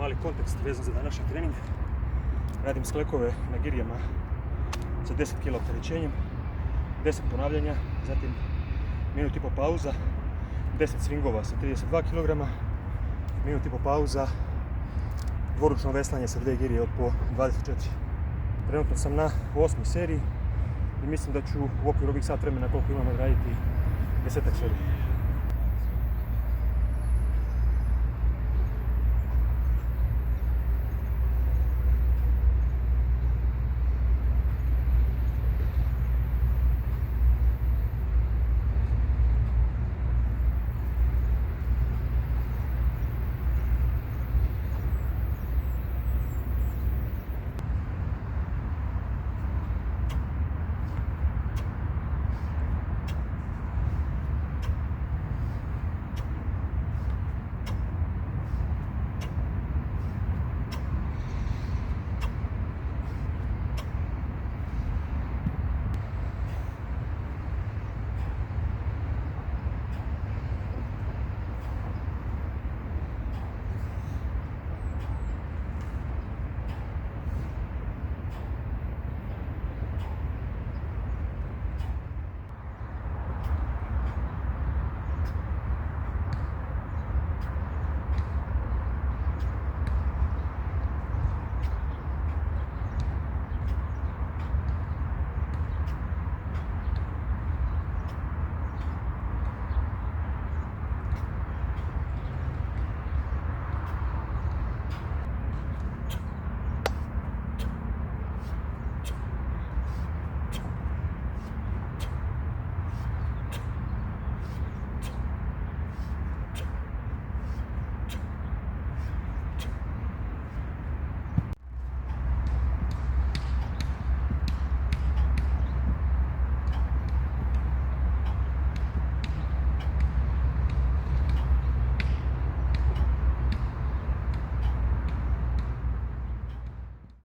mali kontekst vezan za današnji trening. Radim sklekove na girijama sa 10 kg opterećenjem, 10 ponavljanja, zatim minut i po pauza, 10 swingova sa 32 kg, minut i po pauza, dvoručno veslanje sa 2 girije od po 24. Trenutno sam na 8. seriji i mislim da ću u okviru ovih sat vremena koliko imam odraditi 10 serija.